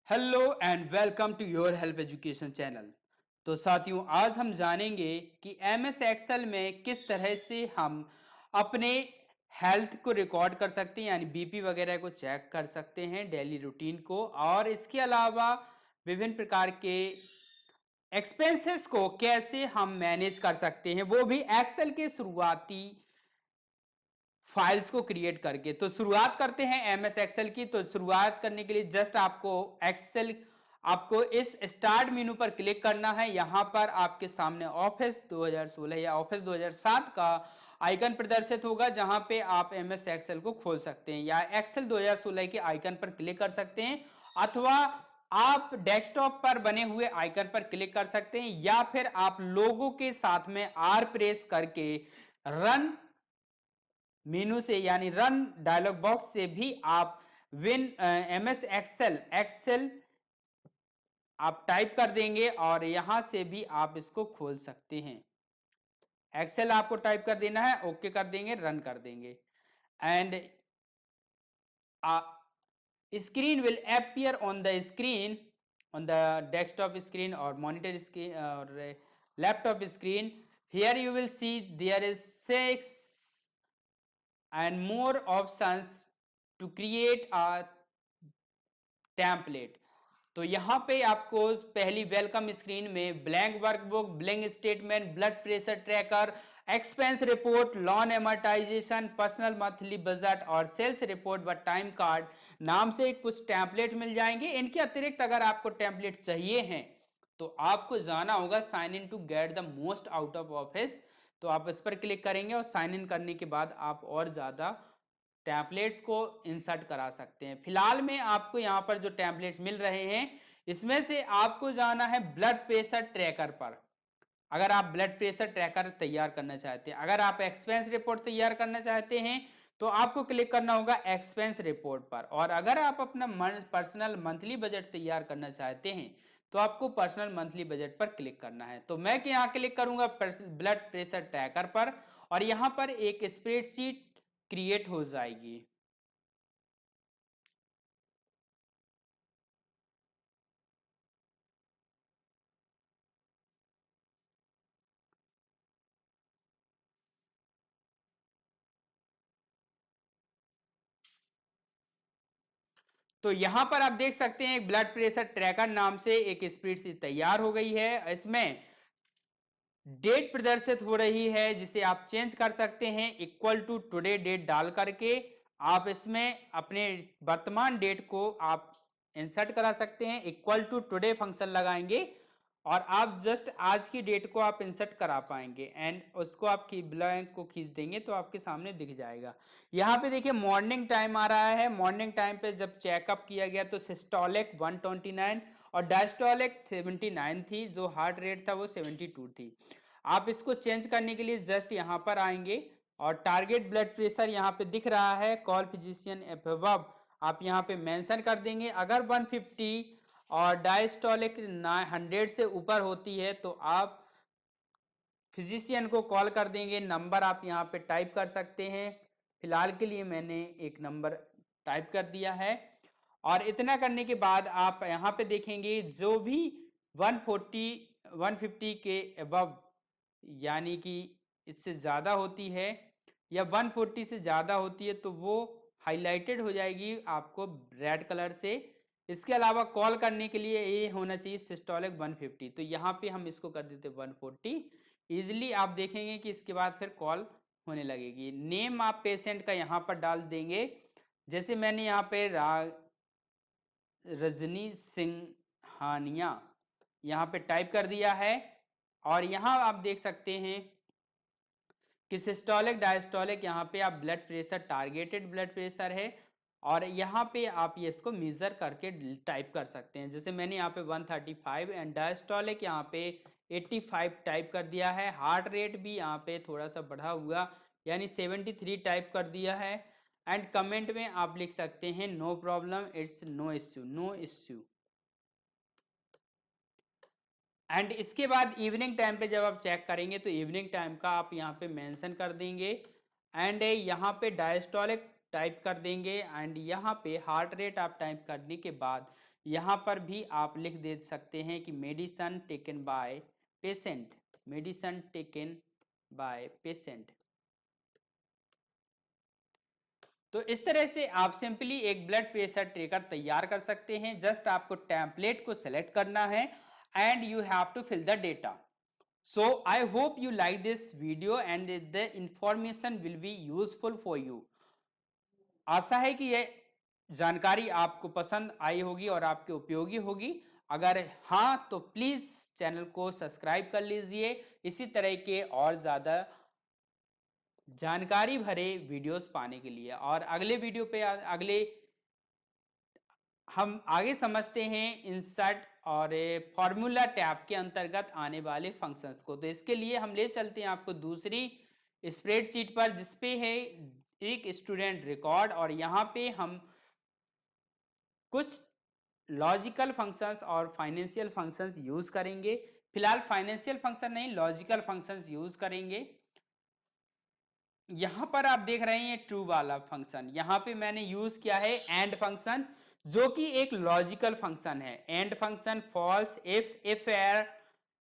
Hello and welcome to your help education channel. तो साथियों, आज हम जानेंगे कि एम एस एक्सेल में किस तरह से हम अपने हेल्थ को रिकॉर्ड कर सकते हैं, यानी बीपी वगैरह को चेक कर सकते हैं, डेली रूटीन को, और इसके अलावा विभिन्न प्रकार के एक्सपेंसेस को कैसे हम मैनेज कर सकते हैं, वो भी एक्सेल के शुरुआती फाइल्स को क्रिएट करके। तो शुरुआत करते हैं एम एस एक्सेल की। तो शुरुआत करने के लिए जस्ट आपको इस स्टार्ट मेनू पर क्लिक करना है। यहां पर आपके सामने ऑफिस 2016 या ऑफिस 2007 का आइकन प्रदर्शित होगा, जहां पे आप एम एस एक्सेल को खोल सकते हैं, या एक्सेल 2016 के आइकन पर क्लिक कर सकते हैं, अथवा आप डेस्कटॉप पर बने हुए आइकन पर क्लिक कर सकते हैं, या फिर आप लोगों के साथ में आर प्रेस करके रन मेनू से, यानी रन डायलॉग बॉक्स से भी आप विन एमएस एक्सेल आप टाइप कर देंगे और यहां से भी आप इसको खोल सकते हैं। एक्सेल आपको टाइप कर देना है, ओके कर देंगे, रन कर देंगे, and screen will appear on the screen, on the desktop screen or monitor screen or laptop screen. Here you will see there is 6 and more options to create a template. तो यहां पे आपको पहली welcome screen में blank workbook, blank statement, blood pressure tracker, expense report, loan amortisation, personal monthly budget और sales report व time card नाम से कुछ टेम्पलेट मिल जाएंगे। इनके अतिरिक्त अगर आपको टेम्पलेट चाहिए हैं तो आपको जाना होगा sign in to get the most out of office. तो आप इस पर क्लिक करेंगे और साइन इन करने के बाद आप और ज्यादा टेम्पलेट्स को इंसर्ट करा सकते हैं। फिलहाल में आपको यहां पर जो टेम्पलेट्स मिल रहे हैं, इसमें से आपको जाना है ब्लड प्रेशर ट्रैकर पर। अगर आप ब्लड प्रेशर ट्रैकर तैयार करना चाहते हैं, अगर आप एक्सपेंस रिपोर्ट तैयार करना चाहते हैं तो आपको क्लिक करना होगा एक्सपेंस रिपोर्ट पर, और अगर आप अपना पर्सनल मंथली बजट तैयार करना चाहते हैं तो आपको पर्सनल मंथली बजट पर क्लिक करना है। तो मैं यहाँ क्लिक करूंगा ब्लड प्रेशर ट्रैकर पर, और यहां पर एक स्प्रेडशीट क्रिएट हो जाएगी। तो यहां पर आप देख सकते हैं ब्लड प्रेशर ट्रैकर नाम से एक स्प्रेडशीट तैयार हो गई है। इसमें डेट प्रदर्शित हो रही है, जिसे आप चेंज कर सकते हैं इक्वल टू टुडे डेट डाल करके। आप इसमें अपने वर्तमान डेट को आप इंसर्ट करा सकते हैं, इक्वल टू टुडे फंक्शन लगाएंगे और आप जस्ट आज की डेट को आप इंसर्ट करा पाएंगे, एंड उसको आप ब्लैंक को खींच देंगे तो आपके सामने दिख जाएगा। यहाँ पे देखिए मॉर्निंग टाइम आ रहा है। मॉर्निंग टाइम पे जब चेकअप किया गया तो सिस्टोलिक 129 और डायस्टोलिक 79 थी, जो हार्ट रेट था वो 72 थी। आप इसको चेंज करने के लिए जस्ट यहाँ पर आएंगे और टारगेट ब्लड प्रेशर यहाँ पे दिख रहा है, कॉल फिजिशियन अबव, आप यहाँ पे मेंशन कर देंगे। अगर 150 और डायस्टोलिक 100 से ऊपर होती है तो आप फिजिशियन को कॉल कर देंगे। नंबर आप यहाँ पे टाइप कर सकते हैं। फिलहाल के लिए मैंने एक नंबर टाइप कर दिया है, और इतना करने के बाद आप यहाँ पे देखेंगे जो भी 140 150 के अबव, यानी कि इससे ज़्यादा होती है या 140 से ज़्यादा होती है तो वो हाईलाइटेड हो जाएगी आपको रेड कलर से। इसके अलावा कॉल करने के लिए ये होना चाहिए सिस्टोलिक 150, तो यहाँ पे हम इसको कर देते 140। इजिली आप देखेंगे कि इसके बाद फिर कॉल होने लगेगी। नेम आप पेशेंट का यहाँ पर डाल देंगे, जैसे मैंने यहाँ पे रजनी सिंघानिया यहाँ पे टाइप कर दिया है, और यहाँ आप देख सकते हैं कि सिस्टोलिक डायस्टोलिक यहाँ पे आप blood pressure targeted blood pressure है, और यहाँ पे आप ये इसको मेजर करके टाइप कर सकते हैं। जैसे मैंने यहाँ पे 135 एंड डायस्टोलिक यहाँ पे 85 टाइप कर दिया है। हार्ट रेट भी यहाँ पे थोड़ा सा बढ़ा हुआ, यानी 73 टाइप कर दिया है। एंड कमेंट में आप लिख सकते हैं no problem, it's no issue, no issue. And इसके बाद इवनिंग टाइम पे जब आप चेक करेंगे तो इवनिंग टाइम का आप यहाँ पे मेंशन कर देंगे, एंड यहाँ पे डायस्टोलिक टाइप कर देंगे, एंड यहाँ पे हार्ट रेट आप टाइप करने के बाद यहाँ पर भी आप लिख दे सकते हैं कि medicine taken by patient, medicine taken by patient. तो इस तरह से आप सिंपली एक ब्लड प्रेशर ट्रैकर तैयार कर सकते हैं। जस्ट आपको टेम्पलेट को सिलेक्ट करना है and you have to fill the data. So I hope you like this video and the information will be useful for you. आशा है कि ये जानकारी आपको पसंद आई होगी और आपके उपयोगी होगी। अगर हाँ तो प्लीज चैनल को सब्सक्राइब कर लीजिए इसी तरह के और ज्यादा जानकारी भरे वीडियोस पाने के लिए। और अगले वीडियो पे अगले हम आगे समझते हैं इंसर्ट और फॉर्मूला टैब के अंतर्गत आने वाले फंक्शंस को। तो इसके लिए हम ले चलते हैं आपको दूसरी स्प्रेडशीट पर जिसपे है एक स्टूडेंट रिकॉर्ड और यहाँ पे हम कुछ लॉजिकल फंक्शंस और फाइनेंशियल फंक्शंस यूज करेंगे। फिलहाल फाइनेंशियल फंक्शन नहीं, लॉजिकल फंक्शंस यूज करेंगे। यहां पर आप देख रहे हैं ट्रू वाला फंक्शन, यहां पे मैंने यूज किया है एंड फंक्शन जो कि एक लॉजिकल फंक्शन है। And function false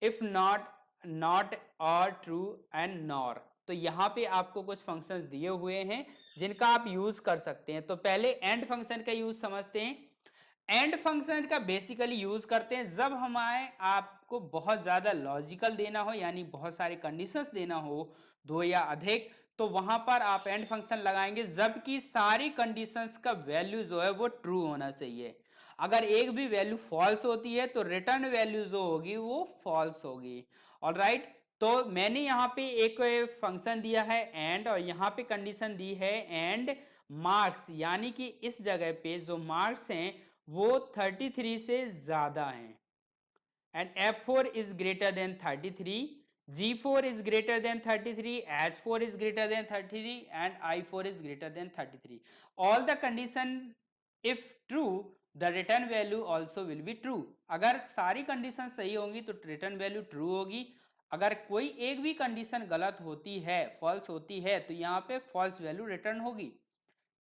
if not और ट्रू एंड नॉर। तो यहाँ पे आपको कुछ फंक्शंस दिए हुए हैं जिनका आप यूज कर सकते हैं। तो पहले एंड फंक्शन का यूज समझते हैं। एंड फंक्शन का बेसिकली यूज करते हैं जब हमारे आपको बहुत ज्यादा लॉजिकल देना हो, यानी बहुत सारे कंडीशंस देना हो, दो या अधिक, तो वहां पर आप एंड फंक्शन लगाएंगे जबकि सारी कंडीशंस का वैल्यू जो है वो ट्रू होना चाहिए। अगर एक भी वैल्यू फॉल्स होती है तो रिटर्न वैल्यू जो होगी वो फॉल्स होगी। ऑलराइट, तो मैंने यहाँ पे एक फंक्शन दिया है एंड और यहाँ पे कंडीशन दी है एंड मार्क्स, यानी कि इस जगह पे जो मार्क्स हैं वो 33 से ज्यादा हैं and F4 is greater than 33, G4 is greater than 33, H4 is greater than 33 and I4 is greater than 33. All the condition if true the return value also will be true. अगर सारी condition सही होंगी तो return value true होगी। अगर कोई एक भी कंडीशन गलत होती है, फॉल्स होती है, तो यहाँ पे फॉल्स वैल्यू रिटर्न होगी।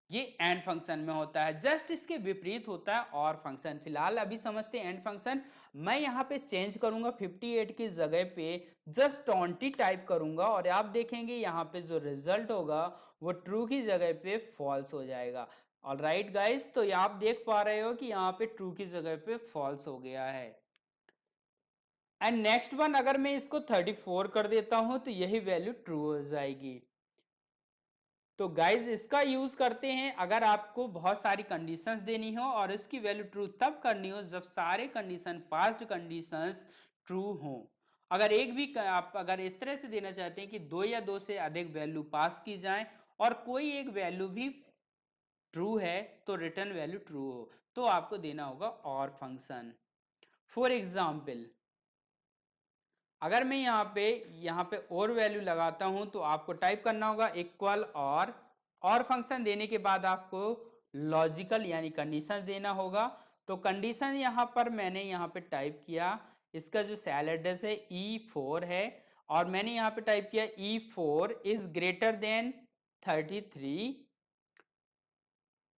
ये एंड फंक्शन में होता है। जस्ट इसके विपरीत होता है और फंक्शन। फिलहाल अभी समझते हैं एंड फंक्शन। मैं यहाँ पे चेंज करूंगा 58 की जगह पे जस्ट 20 टाइप करूंगा और आप देखेंगे यहाँ पे जो रिजल्ट होगा वो ट्रू की जगह पे फॉल्स हो जाएगा। ऑलराइट गाइस, तो आप देख पा रहे हो कि यहाँ पे ट्रू की जगह पे फॉल्स हो गया है। एंड नेक्स्ट वन, अगर मैं इसको 34 कर देता हूं तो यही वैल्यू ट्रू हो जाएगी। तो गाइज इसका यूज करते हैं अगर आपको बहुत सारी कंडीशंस देनी हो और इसकी वैल्यू ट्रू तब करनी हो जब सारे कंडीशन पास्ट कंडीशंस ट्रू हो। अगर एक भी आप अगर इस तरह से देना चाहते हैं कि दो या दो से अधिक वैल्यू पास की जाए और कोई एक वैल्यू भी ट्रू है तो रिटर्न वैल्यू ट्रू हो, तो आपको देना होगा और फंक्शन। फॉर एग्जाम्पल अगर मैं यहाँ पे और वैल्यू लगाता हूं तो आपको टाइप करना होगा इक्वल और फंक्शन देने के बाद आपको लॉजिकल यानी कंडीशन देना होगा। तो कंडीशन यहाँ पर मैंने यहाँ पे टाइप किया, इसका जो सेल एड्रेस है E4 है और मैंने यहाँ पे टाइप किया E4 is greater than 33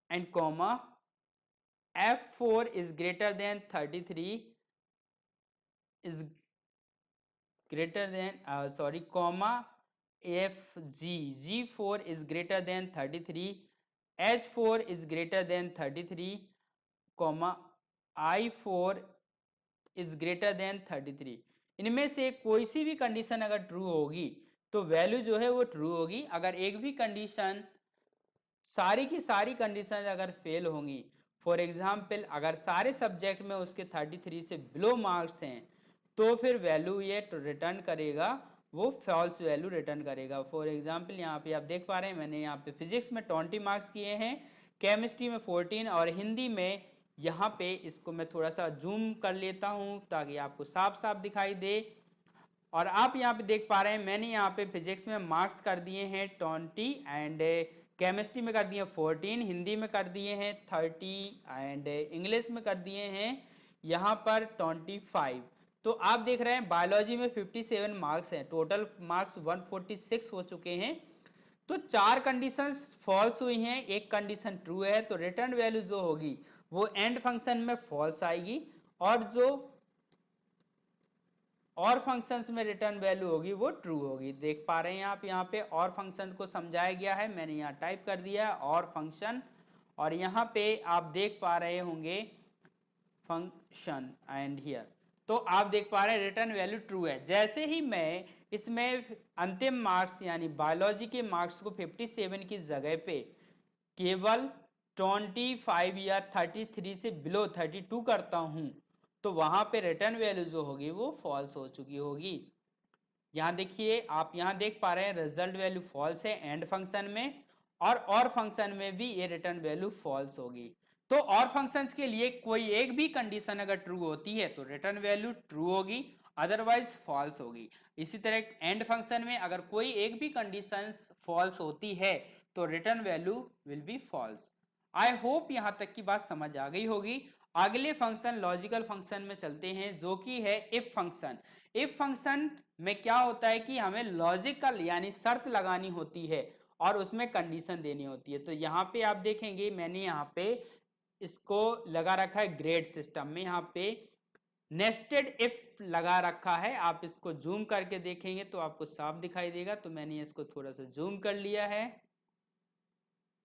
and comma F4 is greater than 33 is greater than comma G4 is greater than 33, H4 is greater than 33, comma I4 is greater than 33। इनमें से कोई सी भी कंडीशन अगर ट्रू होगी तो वैल्यू जो है वो ट्रू होगी। अगर एक भी कंडीशन, सारी की सारी कंडीशन अगर फेल होंगी, फॉर एग्जाम्पल अगर सारे सब्जेक्ट में उसके 33 से बिलो मार्क्स हैं तो फिर वैल्यू ये रिटर्न करेगा, वो फॉल्स वैल्यू रिटर्न करेगा। फॉर एग्जांपल यहाँ पे आप देख पा रहे हैं मैंने यहाँ पे फिजिक्स में 20 मार्क्स किए हैं, केमिस्ट्री में 14 और हिंदी में यहाँ पे इसको मैं थोड़ा सा जूम कर लेता हूँ ताकि आपको साफ साफ दिखाई दे। और आप यहाँ पे देख पा रहे हैं मैंने यहाँ पे फिजिक्स में मार्क्स कर दिए हैं 20 एंड केमिस्ट्री में कर दिए 14, हिंदी में कर दिए हैं 30 एंड इंग्लिश में कर दिए हैं यहाँ पर 25। तो आप देख रहे हैं बायोलॉजी में 57 मार्क्स हैं, टोटल मार्क्स 146 हो चुके हैं। तो चार कंडीशंस फॉल्स हुई हैं, एक कंडीशन ट्रू है, तो रिटर्न वैल्यू जो होगी वो एंड फंक्शन में फॉल्स आएगी, और जो और फंक्शंस में रिटर्न वैल्यू होगी वो ट्रू होगी। देख पा रहे हैं आप यहाँ पे और फंक्शन को समझाया गया है, मैंने यहाँ टाइप कर दिया है और फंक्शन, और यहाँ पे आप देख पा रहे होंगे फंक्शन एंड हियर, तो आप देख पा रहे हैं रिटर्न वैल्यू ट्रू है। जैसे ही मैं इसमें अंतिम मार्क्स यानी बायोलॉजी के मार्क्स को 57 की जगह पे केवल 25 या 33 से बिलो 32 करता हूं, तो वहां पे रिटर्न वैल्यू जो होगी वो फॉल्स हो चुकी होगी। यहाँ देखिए, आप यहाँ देख पा रहे हैं रिजल्ट वैल्यू फॉल्स है एंड फंक्शन में, और फंक्शन में भी ये रिटर्न वैल्यू फॉल्स होगी। तो और फंक्शंस के लिए कोई एक भी कंडीशन अगर ट्रू होती है तो रिटर्न वैल्यू ट्रू होगी, अदरवाइज फॉल्स होगी। इसी तरह एंड फंक्शन में अगर कोई एक भी कंडीशन फॉल्स होती है तो return value will be false. I hope यहां तक की बात समझ आ गई होगी। अगले फंक्शन लॉजिकल फंक्शन में चलते हैं, जो कि है इफ फंक्शन। इफ फंक्शन में क्या होता है कि हमें लॉजिकल यानी शर्त लगानी होती है और उसमें कंडीशन देनी होती है। तो यहाँ पे आप देखेंगे मैंने यहाँ पे इसको लगा रखा है ग्रेड सिस्टम में, यहाँ पे नेस्टेड इफ लगा रखा है। आप इसको जूम करके देखेंगे तो आपको साफ दिखाई देगा, तो मैंने इसको थोड़ा सा जूम कर लिया है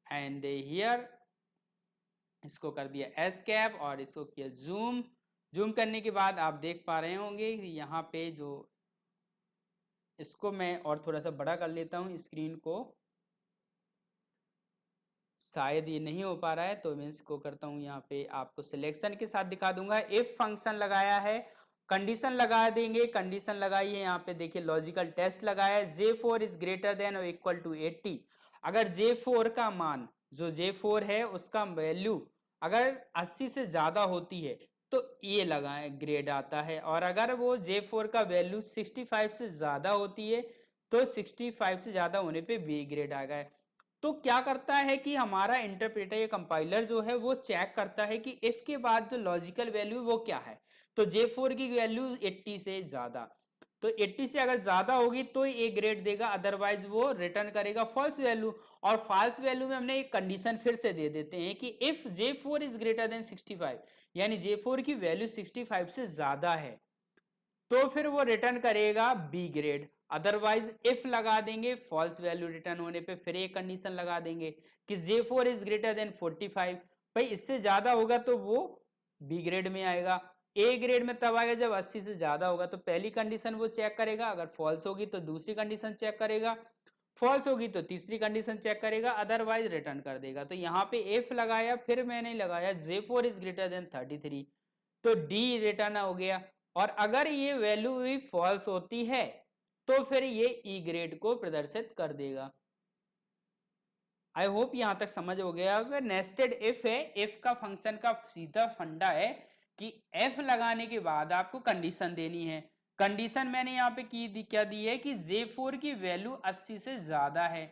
एंड हियर इसको कर दिया एस कैप और इसको किया जूम। जूम करने के बाद आप देख पा रहे होंगे यहाँ पे जो, इसको मैं और थोड़ा सा बड़ा कर लेता हूँ स्क्रीन को, शायद ये नहीं हो पा रहा है तो मैं इसको करता हूँ यहाँ पे आपको सिलेक्शन के साथ दिखा दूंगा। इफ फंक्शन लगाया है, कंडीशन लगा देंगे, कंडीशन लगाइए यहाँ पे देखिए लॉजिकल टेस्ट लगाया है, J4 इज ग्रेटर देन और इक्वल टू 80। अगर J4 का मान जो J4 है उसका वैल्यू अगर 80 से ज्यादा होती है तो ये लगाए ग्रेड आता है, और अगर वो J4 का वैल्यू 65 से ज्यादा होती है तो 65 से ज्यादा होने पे बी ग्रेड आ गया। तो क्या करता है कि हमारा इंटरप्रेटर या कंपाइलर जो है वो चेक करता है कि इफ के बाद जो लॉजिकल वैल्यू वो क्या है। तो J4 की वैल्यू 80 से ज्यादा, तो 80 से अगर ज्यादा होगी तो ए ग्रेड देगा, अदरवाइज वो रिटर्न करेगा फॉल्स वैल्यू। और फॉल्स वैल्यू में हमने एक कंडीशन फिर से दे देते हैं कि if J4 is greater than 65, यानी J4 की वैल्यू 65 से ज्यादा है तो फिर वो रिटर्न करेगा बी ग्रेड, अदरवाइज इफ लगा देंगे फॉल्स वैल्यू रिटर्न होने पे फिर एक कंडीशन लगा देंगे कि J4 इज ग्रेटर देन 45, भाई इससे ज्यादा होगा तो वो बी ग्रेड में आएगा। ए ग्रेड में तब आएगा जब 80 से ज्यादा होगा, तो पहली कंडीशन वो चेक करेगा, अगर फॉल्स होगी तो दूसरी कंडीशन चेक करेगा, फॉल्स होगी तो तीसरी कंडीशन चेक करेगा, अदरवाइज रिटर्न कर देगा। तो यहाँ पे इफ लगाया, फिर मैंने लगाया J4 इज ग्रेटर देन 33, तो डी रिटर्न हो गया। और अगर ये वैल्यू भी फॉल्स होती है तो फिर ये ई ग्रेड को प्रदर्शित कर देगा। आई होप यहां तक समझ हो गया। अगर नेस्टेड इफ है, इफ का फंक्शन का सीधा फंडा है कि एफ लगाने के बाद आपको कंडीशन देनी है। कंडीशन मैंने यहाँ पे क्या दी है कि J4 की वैल्यू 80 से ज्यादा है।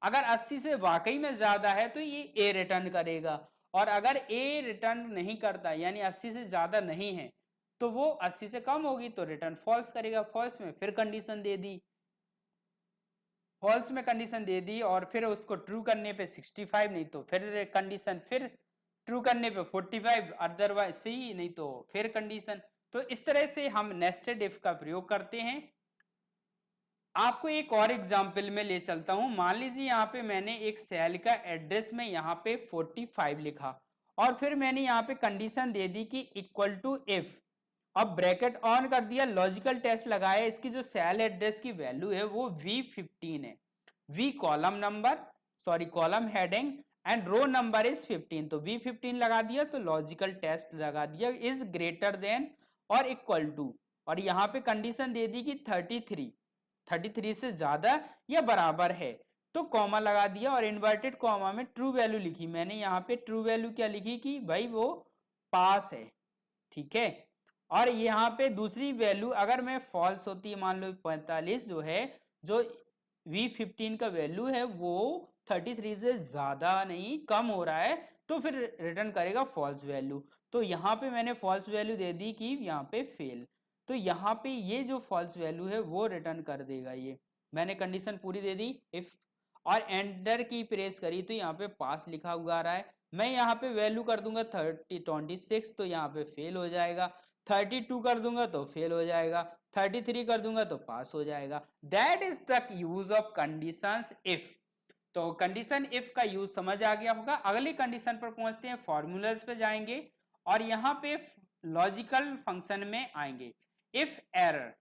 अगर 80 से वाकई में ज्यादा है तो ये ए रिटर्न करेगा, और अगर ए रिटर्न नहीं करता यानी 80 से ज्यादा नहीं है तो वो 80 से कम होगी तो रिटर्न फॉल्स करेगा। फॉल्स में फिर कंडीशन दे दी, फॉल्स में कंडीशन दे दी और फिर उसको ट्रू करने पे 65, नहीं तो फिर कंडीशन, फिर ट्रू करने पे 45, अदरवाइज सही नहीं तो फिर कंडीशन। तो इस तरह से हम नेस्टेड इफ का प्रयोग करते हैं। आपको एक और एग्जांपल में ले चलता हूं। मान लीजिए यहाँ पे मैंने एक सेल का एड्रेस में यहाँ पे 45 लिखा और फिर मैंने यहाँ पे कंडीशन दे दी कि इक्वल टू इफ, अब ब्रैकेट ऑन कर दिया, लॉजिकल टेस्ट लगाया, इसकी जो सेल एड्रेस की वैल्यू है वो V15 है, V column number, sorry column heading and row number is 15, तो V15 लगा दिया, तो लॉजिकल टेस्ट लगा दिया इज ग्रेटर देन और इक्वल टू, और यहाँ पे कंडीशन दे दी कि 33 से ज्यादा या बराबर है, तो कॉमा लगा दिया और इन्वर्टेड कॉमा में ट्रू वैल्यू लिखी। मैंने यहाँ पे ट्रू वैल्यू क्या लिखी कि भाई वो पास है, ठीक है। और यहाँ पे दूसरी वैल्यू अगर मैं फॉल्स होती है, मान लो 45 जो है, जो V15 का वैल्यू है वो 33 से ज्यादा नहीं कम हो रहा है, तो फिर रिटर्न करेगा फॉल्स वैल्यू। तो यहाँ पे मैंने फॉल्स वैल्यू दे दी कि यहाँ पे फेल, तो यहाँ पे ये जो फॉल्स वैल्यू है वो रिटर्न कर देगा। ये मैंने कंडीशन पूरी दे दी इफ, और एंटर की प्रेस करी तो यहाँ पे पास लिखा हुआ आ रहा है, मैं यहाँ पे वैल्यू कर दूंगा 26 तो यहाँ पे फेल हो जाएगा, 32 कर दूंगा तो फेल हो जाएगा, 33 कर दूंगा तो पास हो जाएगा। That is the use of conditions if. तो कंडीशन इफ का यूज समझ आ गया होगा। अगली कंडीशन पर पहुंचते हैं, फॉर्मूलाज पे जाएंगे और यहाँ पे लॉजिकल फंक्शन में आएंगे। If error,